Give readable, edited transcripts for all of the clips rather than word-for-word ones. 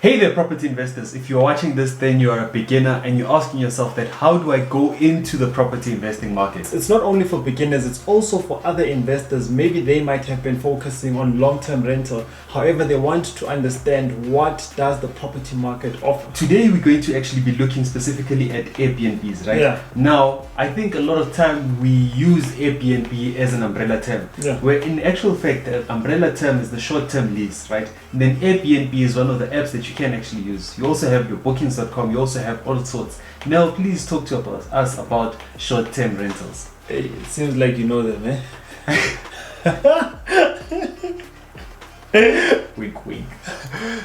Hey there, property investors. If you're watching this, then you're a beginner and you're asking yourself that how do I go into the property investing market? It's not only for beginners, it's also for other investors. Maybe they might have been focusing on long-term rental. However, they want to understand what does the property market offer. Today, we're going to actually be looking specifically at Airbnbs, right? Yeah. Now, I think a lot of time we use Airbnb as an umbrella term, Yeah. where in actual fact, the umbrella term is the short-term lease, right? And then Airbnb is one of the apps that you can actually use. You also have your bookings.com, you also have all sorts. Now, please talk to us about short-term rentals. Hey, it seems like you know them, Wink, wink.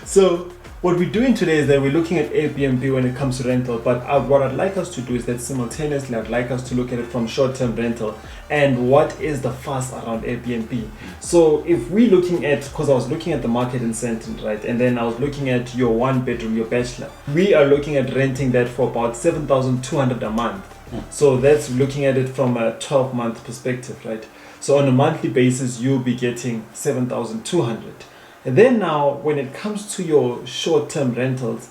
So what we're doing today is that we're looking at Airbnb when it comes to rental, but what I'd like us to do is that simultaneously I'd like us to look at it from short-term rental and what is the fuss around Airbnb. So if we're looking at, because I was looking at the market in Sandton, right, and then I was looking at your one bedroom, your bachelor, we are looking at renting that for about 7,200 a month. So that's looking at it from a 12-month perspective, right? So on a monthly basis, you'll be getting 7,200. And then now, when it comes to your short-term rentals,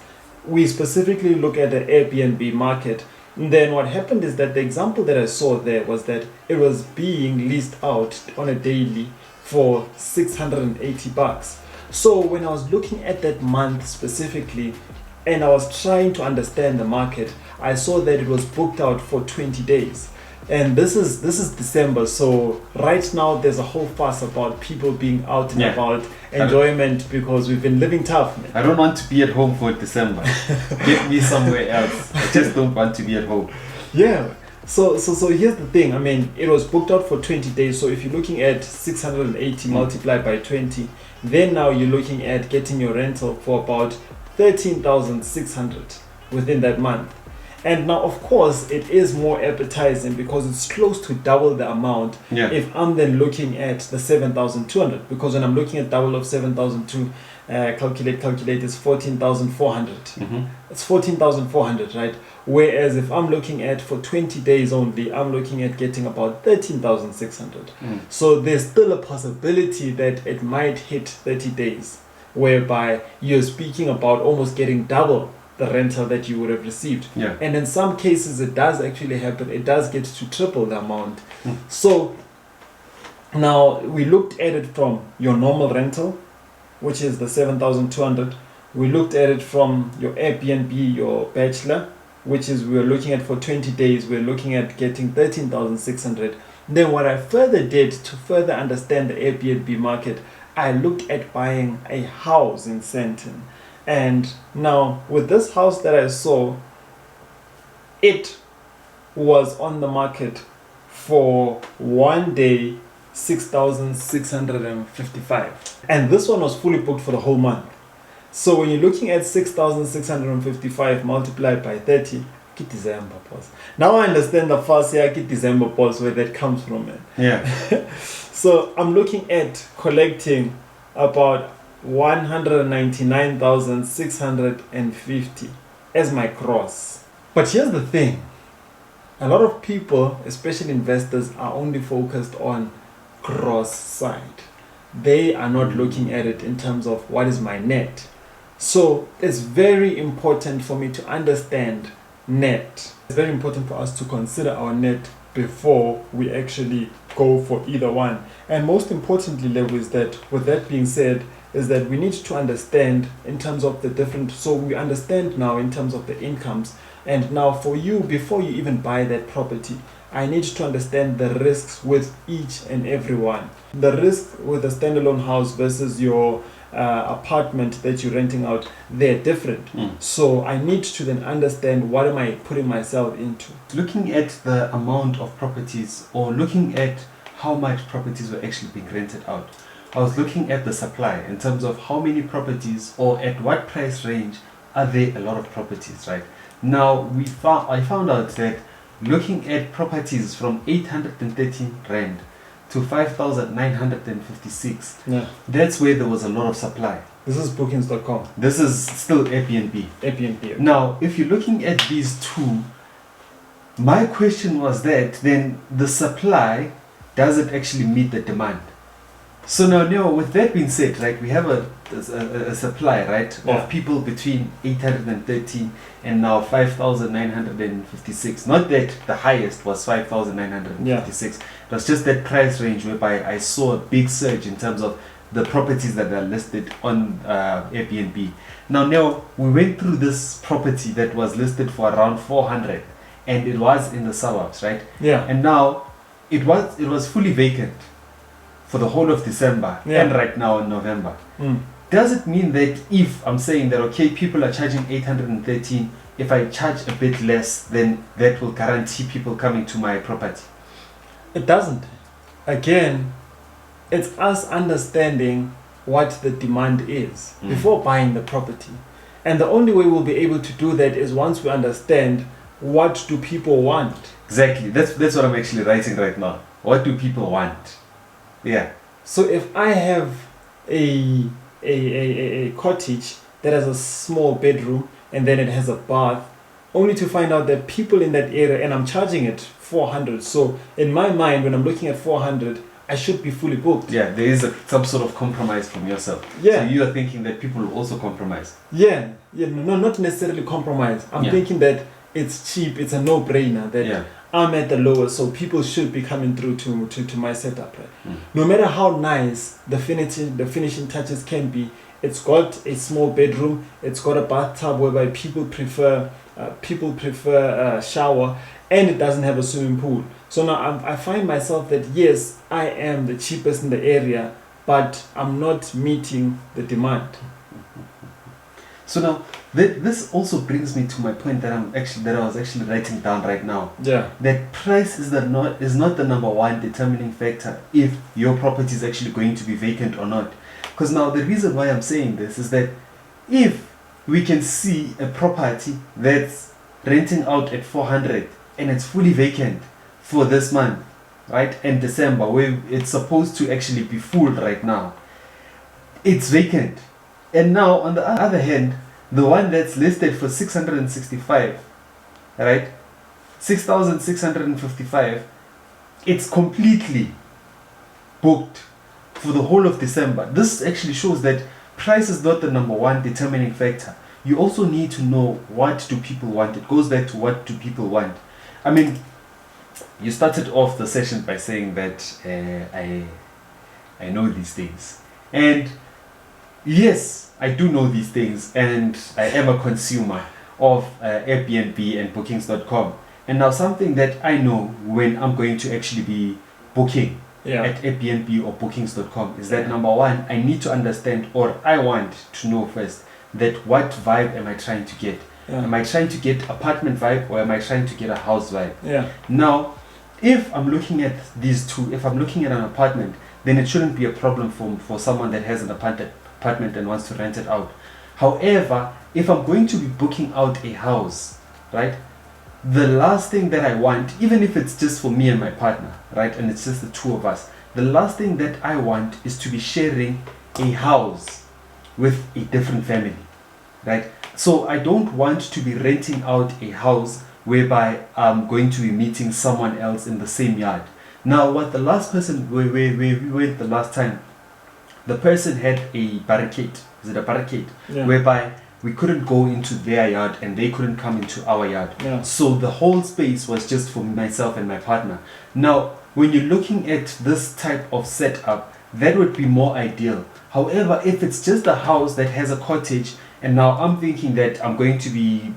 we specifically look at the Airbnb market. And then what happened is that the example that I saw there was that it was being leased out on a daily for 680 bucks. So when I was looking at that month specifically, and I was trying to understand the market, I saw that it was booked out for 20 days. And this is December, so right now there's a whole fuss about people being out and about enjoyment because we've been living tough, man. I don't want to be at home for December. Get me somewhere else. I just don't want to be at home. Yeah. So here's the thing. I mean, it was booked out for 20 days. So if you're looking at 680 multiplied by 20, then now you're looking at getting your rental for about 13,600 within that month. And now, of course, it is more appetizing because it's close to double the amount. Yeah. If I'm then looking at the 7,200, because when I'm looking at double of 7,200, calculate is 14,400. It's 14,400, right? Whereas if I'm looking at for 20 days only, I'm looking at getting about 13,600. So there's still a possibility that it might hit 30 days, whereby you're speaking about almost getting double the rental that you would have received. Yeah. And in some cases it does actually happen. It does get to triple the amount. So now we looked at it from your normal rental, which is the 7,200. We looked at it from your Airbnb, your bachelor, which is we're looking at for 20 days, we're looking at getting 13,600. Then what I further did to further understand the Airbnb market, I looked at buying a house in Sandton. And now with this house that I saw, it was on the market for 1 day 6,655, and this one was fully booked for the whole month. So when you're looking at 6,655 multiplied by 30, get December pause. Now I understand the first year get December pause where that comes from, man. Yeah. So I'm looking at collecting about 199,650 as my gross. But here's the thing. A lot of people, especially investors, are only focused on gross side. They are not looking at it in terms of what is my net. So it's very important for me to understand net. It's very important for us to consider our net before we actually go for either one. And most importantly, Level, is that with that being said, is that we need to understand in terms of the different, so we understand now in terms of the incomes. And now for you, before you even buy that property, I need to understand the risks with each and every one. The risk with a standalone house versus your apartment that you're renting out, they're different. So I need to then understand what am I putting myself into. Looking at the amount of properties or looking at how much properties were actually being rented out, I was looking at the supply in terms of how many properties or at what price range are there a lot of properties, right? Now I found out that looking at properties from 813 rand to 5,956, that's where there was a lot of supply. This is bookings.com. This is still Airbnb. Okay. Now, if you're looking at these two, my question was that then the supply, does it actually meet the demand? So now, Neo, with that being said, right, we have a supply, right, Yeah. of people between 813 and now 5,956. Not that the highest was 5,956. It was just that price range whereby I saw a big surge in terms of the properties that are listed on Airbnb. Now, Neo, we went through this property that was listed for around 400, and it was in the suburbs, right? Yeah. And now it was fully vacant for the whole of December and right now in November. Does it mean that if I'm saying that, okay, people are charging 813, if I charge a bit less, then that will guarantee people coming to my property? It doesn't. Again, it's us understanding what the demand is before buying the property. And the only way we'll be able to do that is once we understand what do people want. Exactly. That's what I'm actually writing right now. What do people want? Yeah. So if I have a cottage that has a small bedroom and then it has a bath, only to find out that people in that area, and I'm charging it 400. So in my mind, when I'm looking at 400, I should be fully booked. Yeah, there is some sort of compromise from yourself. Yeah. So you are thinking that people will also compromise. Yeah. No, not necessarily compromise. I'm thinking that it's cheap, it's a no-brainer that I'm at the lowest, so people should be coming through to my setup. Right? No matter how nice the finishing touches can be, it's got a small bedroom, it's got a bathtub whereby people prefer shower, and it doesn't have a swimming pool. So now I find myself that yes, I am the cheapest in the area, but I'm not meeting the demand. So now this also brings me to my point that I was actually writing down right now. Yeah. That price is not the number one determining factor if your property is actually going to be vacant or not. Because now the reason why I'm saying this is that if we can see a property that's renting out at 400 and it's fully vacant for this month, right, and December, where it's supposed to actually be full right now, it's vacant. And now on the other hand, the one that's listed for 665, right, 6,655, it's completely booked for the whole of December. This actually shows that price is not the number one determining factor. You also need to know what do people want. It goes back to what do people want. I mean, you started off the session by saying that I know these things, and yes, I do know these things, and I am a consumer of Airbnb and bookings.com. And now something that I know when I'm going to actually be booking at Airbnb or bookings.com is that number one, I need to understand, or I want to know first, that what vibe am I trying to get? Am I trying to get apartment vibe, or am I trying to get a house vibe? Now, if I'm looking at these two, if I'm looking at an apartment, then it shouldn't be a problem for someone that has an apartment and wants to rent it out. However, if I'm going to be booking out a house, right, the last thing that I want, even if it's just for me and my partner, right, and it's just the two of us, the last thing that I want is to be sharing a house with a different family, right? So I don't want to be renting out a house whereby I'm going to be meeting someone else in the same yard. Now, what the last person, where we went the last time, the person had a barricade. Is it a barricade? Whereby we couldn't go into their yard and they couldn't come into our yard. So the whole space was just for myself and my partner. Now, when you're looking at this type of setup, that would be more ideal. However, if it's just a house that has a cottage, and now I'm thinking that I'm going to be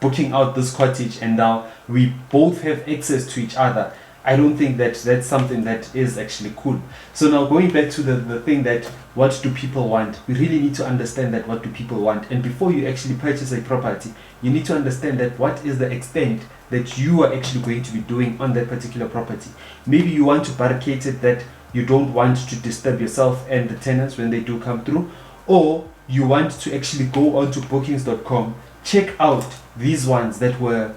booking out this cottage and now we both have access to each other, I don't think that that's something that is actually cool. So now going back to the thing that what do people want, we really need to understand that what do people want. And before you actually purchase a property, you need to understand that what is the extent that you are actually going to be doing on that particular property. Maybe you want to barricade it that you don't want to disturb yourself and the tenants when they do come through, or you want to actually go onto bookings.com, check out these ones that were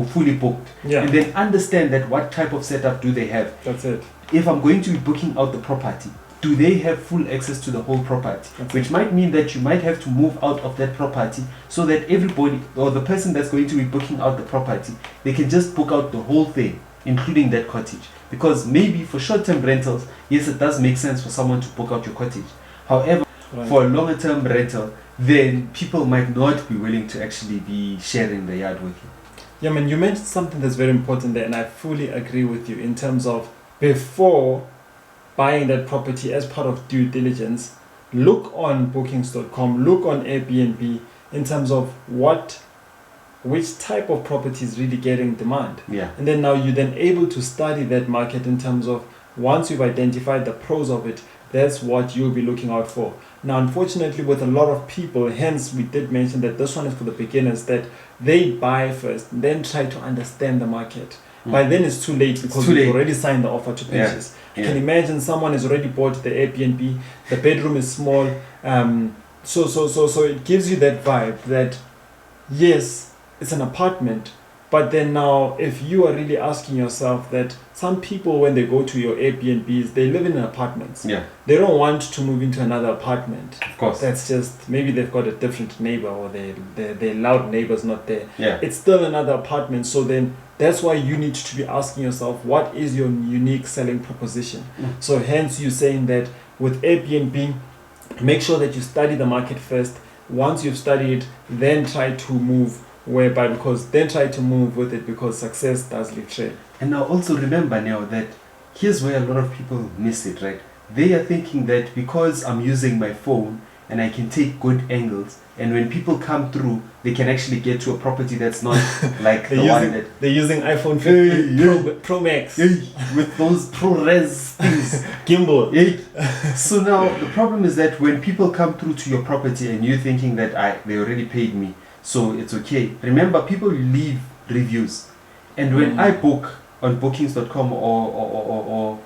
fully booked, and then understand that what type of setup do they have. That's it. If I'm going to be booking out the property, do they have full access to the whole property? Which might mean that you might have to move out of that property so that everybody, or the person that's going to be booking out the property, they can just book out the whole thing including that cottage. Because maybe for short-term rentals, yes, it does make sense for someone to book out your cottage. However, for a longer-term rental, then people might not be willing to actually be sharing the yard with you. Yeah, man, you mentioned something that's very important there, and I fully agree with you in terms of before buying that property as part of due diligence, look on bookings.com, look on Airbnb in terms of which type of property is really getting demand. Yeah. And then now you're then able to study that market in terms of once you've identified the pros of it, that's what you'll be looking out for. Now, unfortunately, with a lot of people, hence we did mention that this one is for the beginners, that they buy first, then try to understand the market. By then it's too late because you've already signed the offer to purchase. Yeah. You can imagine someone has already bought the Airbnb, the bedroom is small, so it gives you that vibe that yes, it's an apartment, but then now if you are really asking yourself that some people when they go to your Airbnbs, they live in apartments. Yeah. They don't want to move into another apartment. Of course. That's just, maybe they've got a different neighbor or their loud neighbor's not there. Yeah. It's still another apartment, so then that's why you need to be asking yourself, what is your unique selling proposition? So hence you saying that with Airbnb, make sure that you study the market first. Once you've studied, then try to move try to move with it, because success does leave trail. And now also remember now that here's where a lot of people miss it, right? They are thinking that because I'm using my phone and I can take good angles, and when people come through, they can actually get to a property that's not like the one that... They're using iPhone 15 Pro Max. With those ProRes things. Gimbal. So now the problem is that when people come through to your property and you're thinking that they already paid me, so it's okay. Remember, people leave reviews. And when I book on bookings.com or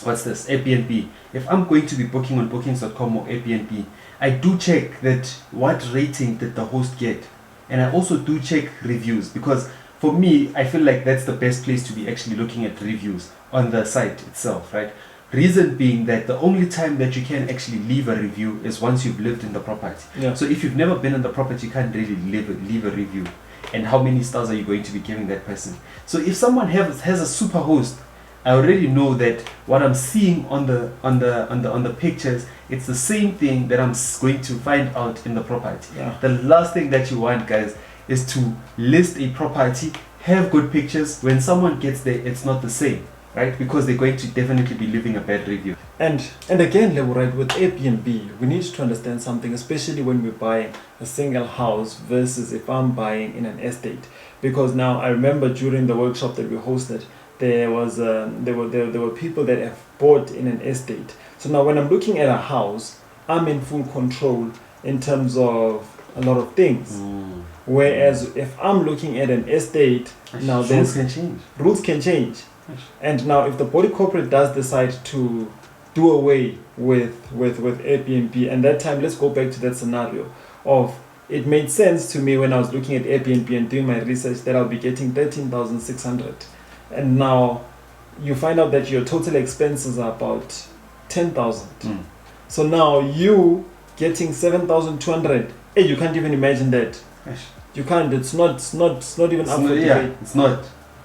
what's this, Airbnb, if I'm going to be booking on bookings.com or Airbnb, I do check that what rating did the host get. And I also do check reviews, because for me, I feel like that's the best place to be actually looking at reviews on the site itself, right? Reason being that the only time that you can actually leave a review is once you've lived in the property. Yeah. So if you've never been in the property, you can't really leave a review. And how many stars are you going to be giving that person? So if someone has a super host, I already know that what I'm seeing on the pictures, it's the same thing that I'm going to find out in the property. Yeah. The last thing that you want, guys, is to list a property, have good pictures. When someone gets there, it's not the same. Right, because they're going to definitely be leaving a bad review. And again, right, with Airbnb, we need to understand something, especially when we're buying a single house versus if I'm buying in an estate. Because now I remember during the workshop that we hosted, there were people that have bought in an estate. So now when I'm looking at a house, I'm in full control in terms of a lot of things. Whereas if I'm looking at an estate, now rules can change. And now if the body corporate does decide to do away with Airbnb, and that time, let's go back to that scenario of, it made sense to me when I was looking at Airbnb and doing my research that I'll be getting 13,600, and now you find out that your total expenses are about 10,000. So now you getting 7,200, hey, you can't even imagine that. You can't. It's not even up for debate.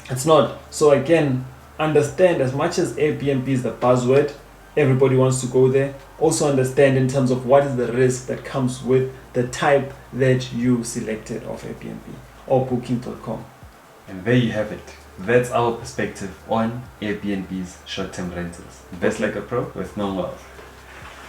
It's not. So again, understand, as much as Airbnb is the buzzword, everybody wants to go there, also understand in terms of what is the risk that comes with the type that you selected of Airbnb or booking.com. And there you have it. That's our perspective on Airbnb's short-term rentals. Invest like a pro with no wealth.